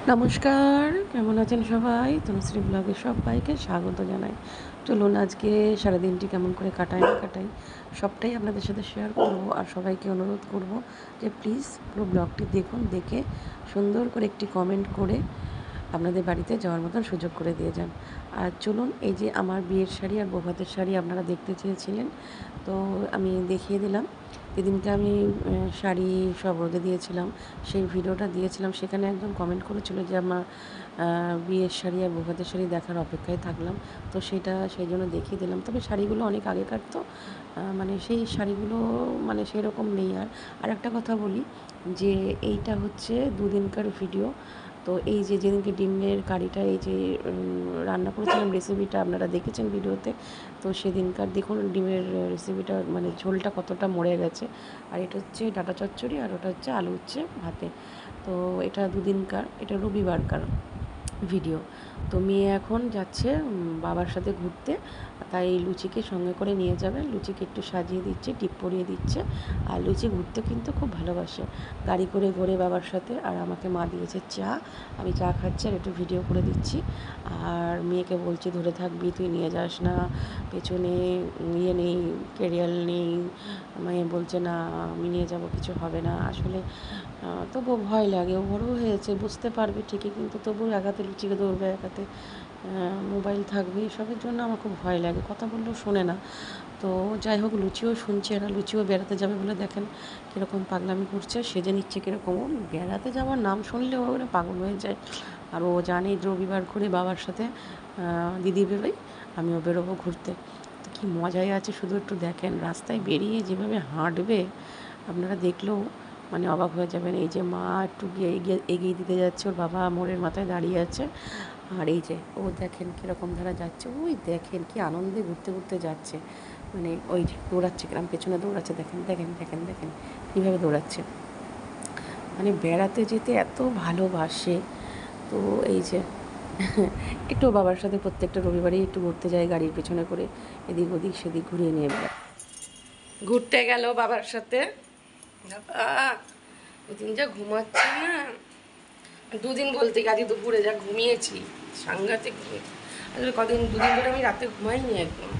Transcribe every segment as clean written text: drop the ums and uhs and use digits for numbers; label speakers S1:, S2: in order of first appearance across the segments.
S1: নমস্কার, কেমন আছেন সবাই? তনুশ্রী ব্লগে সবাইকে স্বাগত জানাই। চলুন আজকে সারাদিনটি কেমন করে কাটাই না কাটাই সবটাই আপনাদের সাথে শেয়ার করব। আর সবাইকে অনুরোধ করব যে প্লিজ পুরো ব্লগটি দেখুন, দেখে সুন্দর করে একটি কমেন্ট করে আপনাদের বাড়িতে যাওয়ার মতন সুযোগ করে দিয়ে যান। আর চলুন, এই যে আমার বিয়ের শাড়ি আর বৌভাতের শাড়ি আপনারা দেখতে চেয়েছিলেন, তো আমি দেখিয়ে দিলাম। যেদিনকে আমি শাড়ি সব রোদে দিয়েছিলাম, সেই ভিডিওটা দিয়েছিলাম, সেখানে একজন কমেন্ট করেছিল যে আমার বিয়ের শাড়ি আর বৌভাতের শাড়ি দেখার অপেক্ষায় থাকলাম। তো সেই জন্য দেখিয়ে দিলাম। তবে শাড়িগুলো অনেক আগেকার, তো মানে সেই শাড়িগুলো মানে সেরকম নেই। আর একটা কথা বলি যে এইটা হচ্ছে দুদিনকার ভিডিও। তো এই যে যেদিনকে ডিমের কারিটা এই যে রান্না করেছিলাম, রেসিপিটা আপনারা দেখেছেন ভিডিওতে। তো সেদিনকার দেখুন ডিমের রেসিপিটা, মানে ঝোলটা কতটা মরে গেছে। আর এটা হচ্ছে ডাঁটা চচ্চড়ি, আর ওটা হচ্ছে আলু হচ্ছে ভাতে। তো এটা দুদিনকার, এটা রবিবারকার ভিডিও। তো মেয়ে এখন যাচ্ছে বাবার সাথে ঘুরতে, তাই লুচিকে সঙ্গে করে নিয়ে যাবে। লুচিকে একটু সাজিয়ে দিচ্ছে, টিপ পরিয়ে দিচ্ছে। আর লুচি ঘুরতে কিন্তু খুব ভালোবাসে, গাড়ি করে ঘোরে বাবার সাথে। আর আমাকে মা দিয়েছে চা, আমি চা খাচ্ছি আর একটু ভিডিও করে দিচ্ছি। আর মেয়েকে বলছি ধরে থাকবি, তুই নিয়ে যাস না, পেছনে ইয়ে নেই, কেরিয়াল নেই। মেয়ে বলছে না আমি নিয়ে যাব, কিছু হবে না। আসলে তবুও ভয় লাগে, ও বড়ো হয়েছে, বুঝতে পারবে ঠিকই, কিন্তু তবুও এক হাতে লুচিকে ধরবে, এক হাতে মোবাইল থাকবে, এসবের জন্য আমার খুব ভয় লাগে। কথা বললেও শোনে না। তো যাই হোক, লুচিও শুনছে না, লুচিও বেড়াতে যাবে বলে দেখেন কীরকম পাগলামি করছে, সেজে নিচ্ছে কীরকম। ও বেড়াতে যাওয়ার নাম শুনলে ও পাগল হয়ে যায়। আর ও জানে রবিবার করে বাবার সাথে দিদি বেরোয়, আমিও বেরোবো ঘুরতে। তো কী মজাই আছে, শুধু একটু দেখেন, রাস্তায় বেরিয়ে যেভাবে হাঁটবে আপনারা দেখলেও মানে অবাক হয়ে যাবেন। এই যে মা একটু গিয়ে এগিয়ে দিতে যাচ্ছে, ওর বাবা মোড়ের মাথায় দাঁড়িয়ে আছে। আর এই যে ও দেখেন কীরকম ধারা যাচ্ছে, ওই দেখেন কি আনন্দে ঘুরতে ঘুরতে যাচ্ছে। মানে ওই যে দৌড়াচ্ছে, গ্রাম পেছনে দৌড়াচ্ছে, দেখেন দেখেন দেখেন দেখেন কীভাবে দৌড়াচ্ছে। মানে বেড়াতে যেতে এত ভালোবাসে। তো এই যে একটু বাবার সাথে প্রত্যেকটা রবিবারেই একটু ঘুরতে যায় গাড়ির পেছনে করে, এদিক ওদিক সেদিক ঘুরিয়ে নিয়ে বেড়ায়। ঘুরতে গেল বাবার সাথে। দুদিন যা ঘুমাচ্ছে না, দুদিন বলতে আজ দুপুরে যা ঘুমিয়েছি, সাংঘাতিক ঘুমিয়েছি। আসলে দুদিন ধরে আমি রাতে ঘুমাইনি একদম,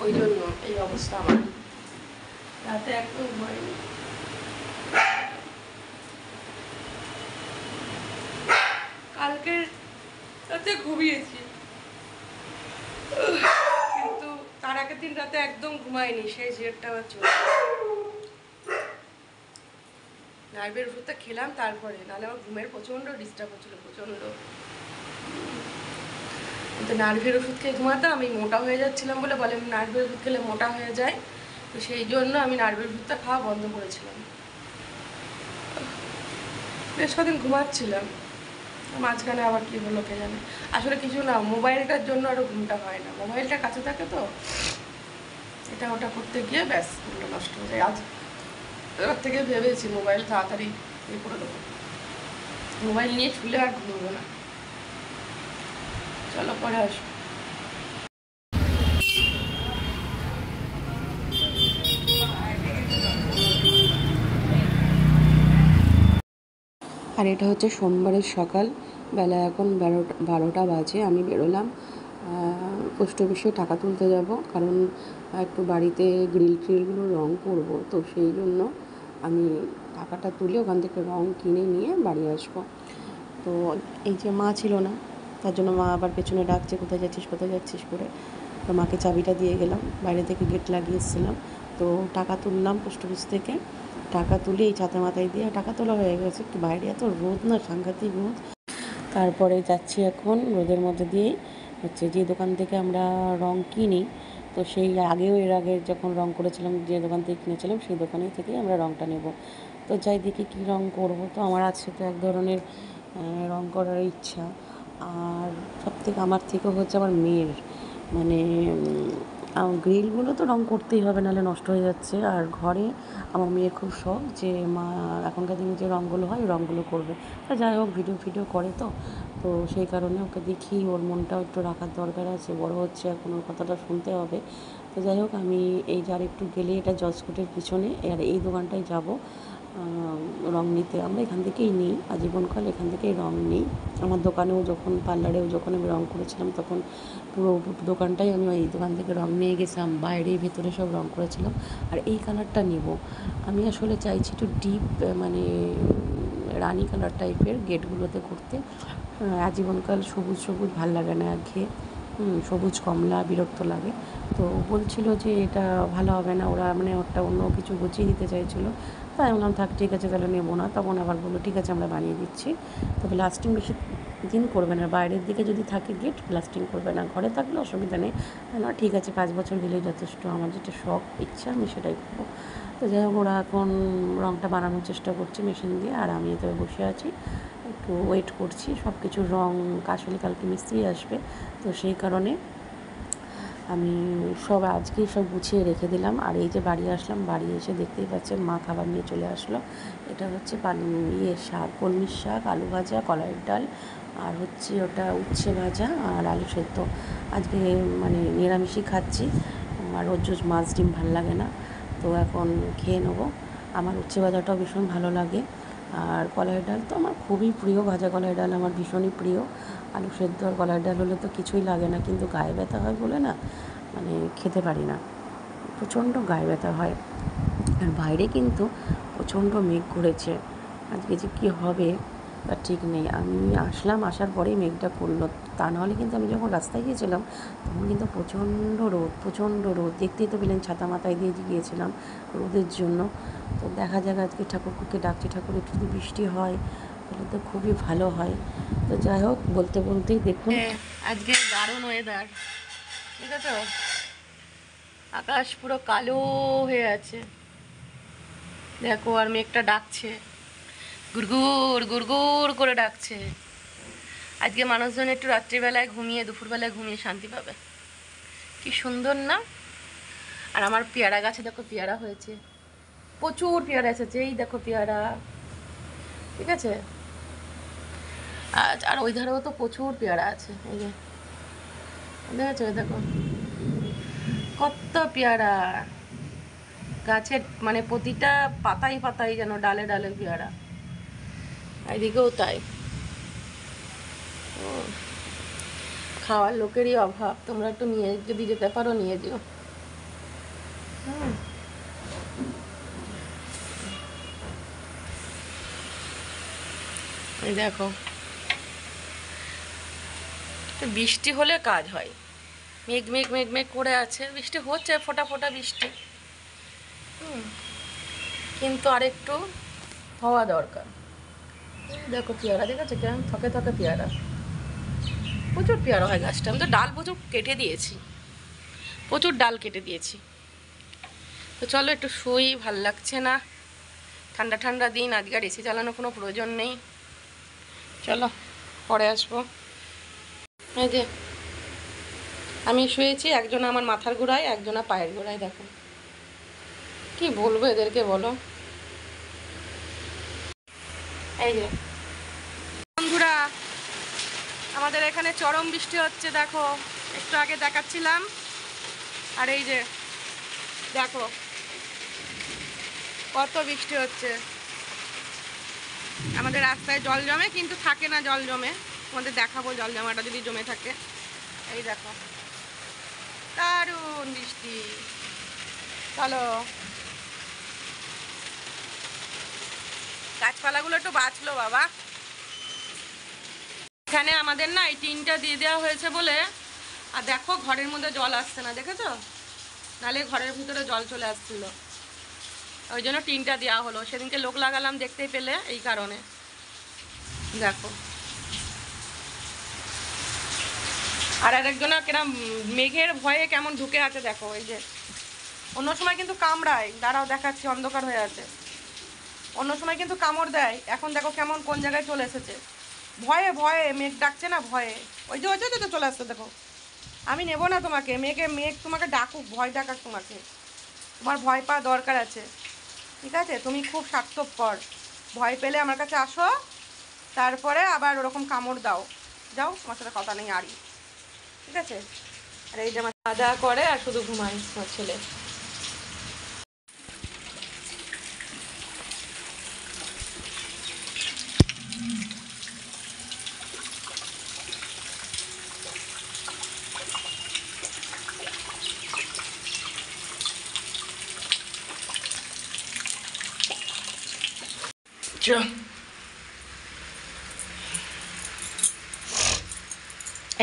S1: ওই জন্য এই অবস্থা আমার, রাতে একদম ঘুমাইনি। কালকে রাতে ঘুমিয়েছি, কিন্তু তার আগের দিন রাতে একদম ঘুমাইনি, সেই জেরটা আবার চলে। নার্ভের ওষুধটা খেলাম তারপরে, নাহলে আমার ঘুমের প্রচণ্ড ডিস্টার্ব হচ্ছিল, প্রচণ্ড। কিন্তু নার্ভের ওষুধ খেয়ে ঘুমাতাম, আমি মোটা হয়ে যাচ্ছিলাম বলে বলে নার্ভের ওষুধ খেলে মোটা হয়ে যায়, তো সেই জন্য আমি নার্ভের ওষুধটা খাওয়া বন্ধ করেছিলাম। বেশ কদিন ঘুমাচ্ছিলাম, মাঝখানে আবার কী হলো কে জানে। আসলে কিছু না, মোবাইলটার জন্য আরও ঘুমটা হয় না, মোবাইলটা কাছে থাকে তো, এটা ওটা করতে গিয়ে ব্যাস ঘুমটা নষ্ট হয়ে যায়। আজ এবার থেকে ভেবেছি মোবাইল তাড়াতাড়ি ইয়ে করে দেবো, মোবাইল নিয়ে ছুলে আর ঘুমবো না। চলো পরে আসবো। আর এটা হচ্ছে সোমবারের সকাল, বেলা এখন 12টা বাজে। আমি বেরোলাম পোস্ট অফিসে টাকা তুলতে যাব, কারণ একটু বাড়িতে গ্রিলগুলো রং করব, তো সেই জন্য আমি টাকাটা তুলে ওখান থেকে রং কিনে নিয়ে বাড়ি আসবো। তো এই যে মা ছিল না, তার জন্য মা আবার পেছনে ডাকছে কোথায় যাচ্ছিস কোথায় যাচ্ছিস করে। তো মাকে চাবিটা দিয়ে গেলাম, বাইরে থেকে গেট লাগিয়ে এসেছিলাম। তো টাকা তুললাম পোস্ট অফিস থেকে, টাকা তুলে এই ছাতা মাথায় দিয়ে টাকা তোলা হয়ে গেছে। একটু বাইরে এত রোদ না, সাংঘাতিক রোদ। তারপরে যাচ্ছি এখন রোদের মধ্যে দিয়েই হচ্ছে যে দোকান থেকে আমরা রং কিনি, তো সেই এর আগে যখন রং করেছিলাম যে দোকান থেকে কিনেছিলাম সেই দোকানেই থেকেই আমরা রংটা নেব। তো যাই দেখি কী রং করব। তো আমার আছে তো এক ধরনের রং করার ইচ্ছা, আর সবথেকে আমার থেকেও হচ্ছে আমার মেয়ের, মানে গ্রিলগুলো তো রং করতেই হবে, নাহলে নষ্ট হয়ে যাচ্ছে। আর ঘরে আমার মেয়ের খুব শখ যে মা এখনকার দিনে যে রঙগুলো হয় রঙগুলো করবে। তা যাই হোক, ভিডিও করে তো, তো সেই কারণে ওকে দেখি, ওর মনটাও একটু রাখার দরকার আছে, বড় হচ্ছে এখন, ওর কথাটা শুনতে হবে। তো যাই হোক, আমি এই যার একটু গেলে এটা জজকোটের পিছনে, আর এই দোকানটায় যাব। রং নিতে। আমরা এখান থেকেই নিই, আজীবনকাল এখান থেকেই রং নিই। আমার দোকানেও যখন পার্লারেও যখন আমি রং করেছিলাম তখন পুরো দোকানটাই আমি ওই দোকান থেকে রং নিয়ে গেছিলাম, বাইরে ভেতরে সব রং করেছিলাম। আর এই কালারটা নেব আমি, আসলে চাইছি একটু ডিপ মানে রানি কালার টাইপের গেটগুলোতে করতে। আজীবনকাল সবুজ সবুজ ভাল লাগে না, একঘেয়ে সবুজ কমলা বিরক্ত লাগে। তো বলছিল যে এটা ভালো হবে না, ওরা মানে ওটা অন্য কিছু গুছিয়ে দিতে চাইছিলো। তাই বললাম থাক ঠিক আছে তাহলে নেবো না। তখন আবার বললো ঠিক আছে আমরা বানিয়ে দিচ্ছি, তবে লাস্টিং বেশি দিন করবে না, বাইরের দিকে যদি থাকে গেট লাস্টিং করবে না, ঘরে থাকলে অসুবিধা নেই। না ঠিক আছে 5 বছর দিলেই যথেষ্ট, আমার যেটা শখ ইচ্ছা আমি সেটাই করবো। তো যাই হোক ওরা এখন রঙটা বানানোর চেষ্টা করছে মেশিন দিয়ে, আর আমি এতে বসে আছি একটু ওয়েট করছি। সব কিছু রঙ আসলে কালকে মিস্ত্রি আসবে, তো সেই কারণে আমি সব আজকেই সব গুছিয়ে রেখে দিলাম। আর এই যে বাড়ি আসলাম, বাড়ি এসে দেখতেই পাচ্ছেন মা খাবার নিয়ে চলে আসলো। এটা হচ্ছে শাক, কলমির শাক, আলু ভাজা, কলাইয়ের ডাল, আর হচ্ছে ওটা উচ্ছে ভাজা আর আলু সেদ্ধ। আজকে মানে নিরামিষই খাচ্ছি, আর রোজ রোজ মাছ ডিম ভালো লাগে না, তো এখন খেয়ে নেবো। আমার উচ্ছে ভাজাটাও ভীষণ ভালো লাগে, আর কলাইয়ের ডাল তো আমার খুবই প্রিয়, ভাজা কলাইয়ের ডাল আমার ভীষণই প্রিয়। আলু সেদ্ধ আর কলাইয়ের ডাল হলে তো কিছুই লাগে না, কিন্তু গায়ে ব্যথা হয় বলে না মানে খেতে পারি না, প্রচণ্ড গায়ে ব্যথা হয়। আর বাইরে কিন্তু প্রচণ্ড মেঘ করেছে, আজকে যে কী হবে তার ঠিক নেই। আমি আসলাম, আসার পরেই মেঘটা করলো, তা নাহলে কিন্তু আমি যখন রাস্তায় গিয়েছিলাম তখন কিন্তু প্রচণ্ড রোদ, দেখতেই তো পেলেন ছাতা মাথায় দিয়ে গিয়েছিলাম রোদের জন্য। তো দেখা যাক আজকে ঠাকুরকে ডাকছি, ঠাকুর একটু যদি বৃষ্টি হয় তাহলে তো খুবই ভালো হয়। তো যাই হোক বলতে বলতেই দেখুন আজকে দারুণ ওয়েদার, ঠিক আছে, আকাশ পুরো কালো হয়ে আছে দেখো, আর মেঘটা ডাকছে, গুড়গুড় গুড়গুড় করে ডাকছে। আজকে মানুষজন একটু রাত্রিবেলায় ঘুমিয়ে, দুপুরবেলায় ঘুমিয়ে শান্তি পাবে, কি সুন্দর না। আর আমার পেয়ারা গাছে দেখো পেয়ারা হয়েছে, প্রচুর পেয়ারা এসেছে, এই দেখো পেয়ারা, ঠিক আছে। আর ওই ধারেও তো প্রচুর পেয়ারা আছে, এই যে দেখেছো, দেখো কত পেয়ারা গাছের, মানে প্রতিটা পাতাই পাতাই যেন ডালে ডালে পেয়ারা, এদিকেও তাই। খাওয়ার লোকেরই অভাব, তোমরা একটু নিয়ে যদি যেতে পারো নিয়ে যেও। এই দেখো বৃষ্টি হলে কাজ হয়, মেঘ মেঘ মেঘ মেঘ করে আছে, বৃষ্টি হচ্ছে ফোটা ফোটা বৃষ্টি, কিন্তু আরেকটু হওয়া দরকার। দেখো পেয়ারা দেখেছো কেমন থকে থকে পেয়ারা, প্রচুর পেয়ারা হয় গাছটা। আমি তো ডাল প্রচুর কেটে দিয়েছি, প্রচুর ডাল কেটে দিয়েছি। তো চলো একটু শুই, ভাল লাগছে না, ঠান্ডা ঠান্ডা দিন, আজকে আর এসি চালানোর কোনো প্রয়োজন নেই, চলো পরে আসবো। এই যে আমি শুয়েছি, একজনা আমার মাথার গোড়ায়, একজনা পায়ের গোড়ায়, দেখো কি বলবো এদেরকে বলো। এই যে বন্ধুরা আমাদের এখানে চরম বৃষ্টি হচ্ছে, দেখো একটু আগে দেখাচ্ছিলাম, আর এই যে দেখো কত বৃষ্টি হচ্ছে। আমাদের রাস্তায় জল জমে, কিন্তু থাকে না জল জমে, তোমাদের দেখাবো জল জমাটা যদি জমে থাকে। এই দেখো দারুণ বৃষ্টি, চলো গাছপালাগুলো একটু বাঁচলো বাবা। এখানে আমাদের না এই টিনটা দিয়ে দেওয়া হয়েছে বলে, আর দেখো ঘরের মধ্যে জল আসছে না, দেখেছো, নাহলে ঘরের ভিতরে জল চলে আসছিল, ওই জন্য টিনটা দেওয়া হলো। সেদিনকে লোক লাগালাম দেখতেই পেলে, এই কারণে। দেখো আর আরেকজনা কেরম মেঘের ভয়ে কেমন ঢুকে আছে দেখো, এই যে অন্য সময় কিন্তু কামড়ায়, দাঁড়াও দেখাচ্ছি, অন্ধকার হয়ে আছে, অন্য সময় কিন্তু কামড় দেয়, এখন দেখো কেমন কোন জায়গায় চলে এসেছে, ভয়ে ভয়ে, মেঘ ডাকছে না ভয়ে, ওই যে তো চলে আসছে দেখো। আমি নেব না তোমাকে, মেঘ তোমাকে ডাকুক, ভয় ডাকাক তোমাকে, তোমার ভয় পাওয়া দরকার আছে, ঠিক আছে, তুমি খুব স্বার্থপর, ভয় পেলে আমার কাছে আসো, তারপরে আবার ওরকম কামড় দাও, যাও তোমার সাথে কথা নেই আরই, ঠিক আছে। আর এই যে আমার খাওয়া দাওয়া করে আর শুধু ঘুমাই আমার ছেলে। চ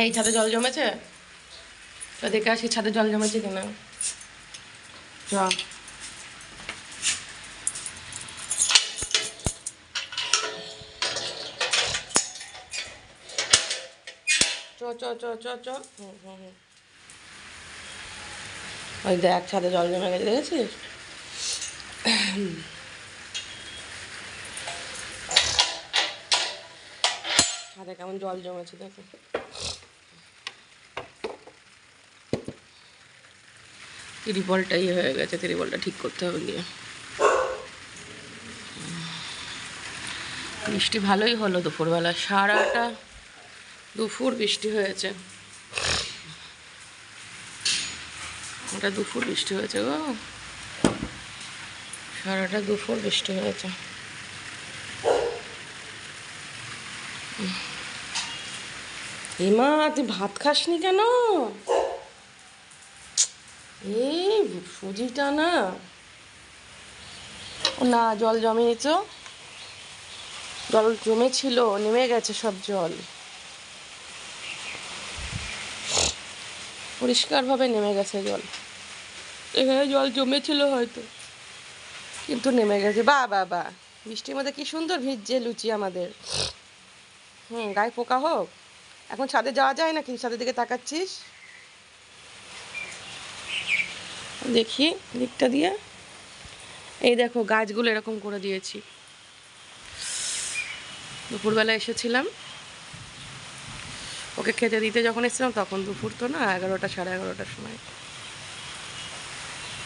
S1: এই ছাদে জল জমেছে, তো দেখে আসি ছাদে জল জমেছে কিনা। চ চ চ চ চ চ ওই দেখ ছাদে জল জমে গেছে, দেখেছিস? ছাদে কেমন জল জমেছে দেখো। ত্রিপলটা ইয়ে হয়ে গেছে, ত্রিপলটা ঠিক করতে হবে গিয়ে। বৃষ্টি ভালোই হলো দুপুরবেলা, সারাটা দুপুর বৃষ্টি হয়েছে। ওটা দুপুর বৃষ্টি হয়েছে গো, সারাটা দুপুর বৃষ্টি হয়েছে। হিমা তুই ভাত খাসনি কেন? এই সুজিটা না, না জল জমেনি তো, জল জমেছিল, নেমে গেছে সব জল, পরিষ্কারভাবে নেমে গেছে জল। এখানে জল জমেছিল হয়তো, কিন্তু নেমে গেছে। বা বা বা, বৃষ্টির মধ্যে কি সুন্দর ভিজছে লুচি আমাদের। গায়ে পোকা হোক, এখন ছাদে যাওয়া যায় নাকি? ছাদের দিকে তাকাচ্ছিস? দেখি দিকটা দিয়ে, এই দেখো গাছগুলো এরকম করে দিয়েছি। দুপুরবেলা এসেছিলাম ওকে খেতে দিতে, যখন এসেছিলাম তখন দুপুর তো না, 11টা সাড়ে 11টার সময়।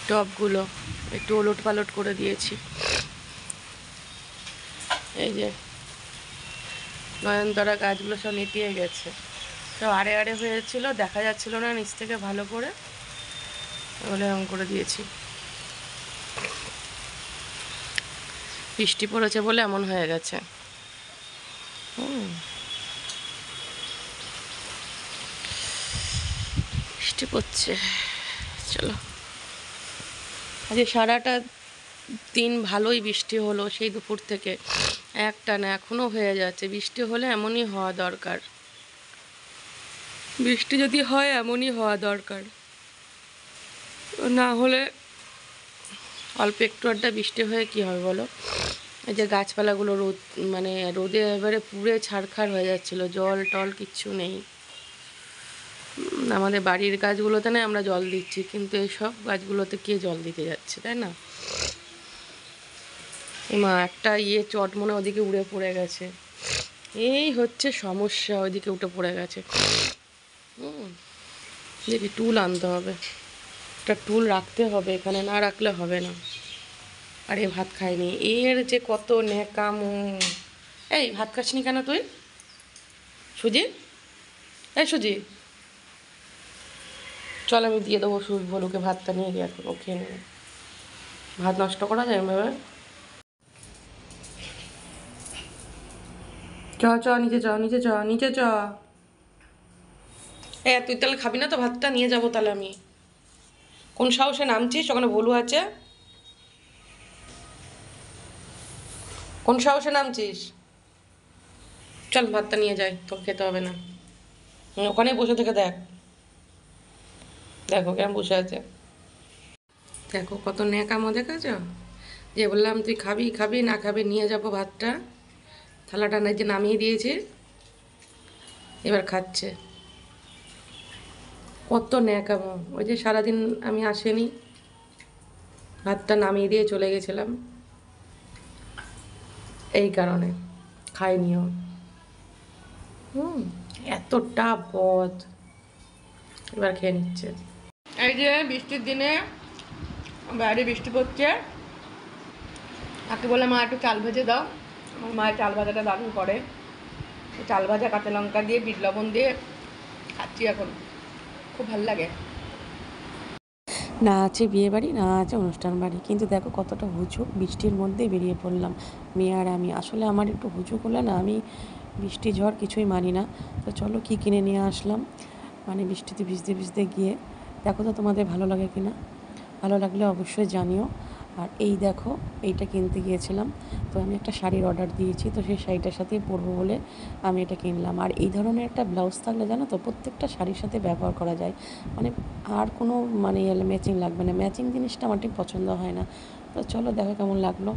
S1: টবগুলো একটু ওলট পালট করে দিয়েছি। এই যে নয়নতারা গাছগুলো সব নেতিয়ে গেছে, সব আড়ে আড়ে হয়েছিল, দেখা যাচ্ছিল না নিচ থেকে ভালো করে, ওগুলো এরকম করে দিয়েছি। বৃষ্টি পড়েছে বলে এমন হয়ে গেছে। বৃষ্টি পড়ছে, চলো। আজকে সারাটা দিন ভালোই বৃষ্টি হলো, সেই দুপুর থেকে একটানা এখনো হয়ে যাচ্ছে। বৃষ্টি হলে এমনই হওয়া দরকার, বৃষ্টি যদি হয় এমনই হওয়া দরকার, না হলে অল্প একটু আড্ডা বৃষ্টি হয়ে কি হবে বলো? এই যে গাছপালাগুলো রোদ, মানে রোদে এবারে পুড়ে ছারখার হয়ে যাচ্ছিলো, জল টল কিচ্ছু নেই। আমাদের বাড়ির গাছগুলোতে না আমরা জল দিচ্ছি, কিন্তু এইসব গাছগুলোতে কে জল দিতে যাচ্ছে, তাই না? মা একটা চট মনে ওদিকে উড়ে পড়ে গেছে, এই হচ্ছে সমস্যা, ওইদিকে উঠে পড়ে গেছে। দেখি টুল আনতে হবে, একটা টুল রাখতে হবে এখানে, না রাখলে হবে না। আরে ভাত খাইনি, এর যে কত ন্যাকামো। এই ভাত খাসনি কেন তুই? সুজি, এই সুজি, চল আমি দিয়ে দেবো ভলুকে ভাতটা, নিয়ে গিয়ে এখন ও খেয়ে নেবে। ভাত নষ্ট করা যায় এভাবে? চ চ নিচে চ, নিচে চ, নিচে চ। তুই তাহলে খাবি না তো ভাতটা? নিয়ে যাবো তাহলে আমি। কোন সাহসে নামছিস? ওখানে ভলু আছে, কোন সাহসে নামছিস? চল ভাতটা নিয়ে যাই, তোকে খেতে হবে না। ওখানেই বসে থেকে দেখ, দেখো কেমন বসে আছে, দেখো কত ন্যাকামো, দেখেছ? যে বললাম তুই খাবি খাবি, না খাবি নিয়ে যাবো ভাতটা, থালাটা না যে নামিয়ে দিয়েছি, এবার খাচ্ছে। কত ন্যাকামো। ওই যে সারাদিন আমি আসেনি, ভাতটা নামিয়ে দিয়ে চলে গেছিলাম, এই কারণে খাইনিও। এতটা পথ, এবার খেয়ে নিচ্ছে। এই যে বৃষ্টির দিনে বাইরে বৃষ্টি পড়ছে, তাকে বলে মা একটু চাল ভেজে দাও। আমার মায়ের চাল ভাজাটা দারুণ করে, চাল ভাজা কাঁচা লঙ্কা দিয়ে বিট লবণ দিয়ে খাচ্ছি এখন, খুব ভালো লাগে। না আছে বিয়ে বাড়ি, না আছে অনুষ্ঠান বাড়ি, কিন্তু দেখো কতটা হুজুক, বৃষ্টির মধ্যেই বেরিয়ে পড়লাম মেয়ে আর আমি। আসলে আমার একটু হুজুক হলে না, আমি বৃষ্টি ঝড় কিছুই মানি না। তো চলো কী কিনে নিয়ে আসলাম, মানে বৃষ্টিতে ভিজতে ভিজতে গিয়ে। দেখো তো তোমাদের ভালো লাগে কি না, ভালো লাগলে অবশ্যই জানিও। আর এই দেখো, এইটা কিনতে গিয়েছিলাম, তো আমি একটা শাড়ির অর্ডার দিয়েছি, তো সেই শাড়িটার সাথেই পরবো বলে আমি এটা কিনলাম। আর এই ধরনের একটা ব্লাউজ থাকলে জানো তো প্রত্যেকটা শাড়ির সাথে ব্যবহার করা যায়, মানে আর কোনো মানে ম্যাচিং লাগবে না। ম্যাচিং জিনিসটা আমার ঠিক পছন্দ হয় না। তো চলো দেখো কেমন লাগলো।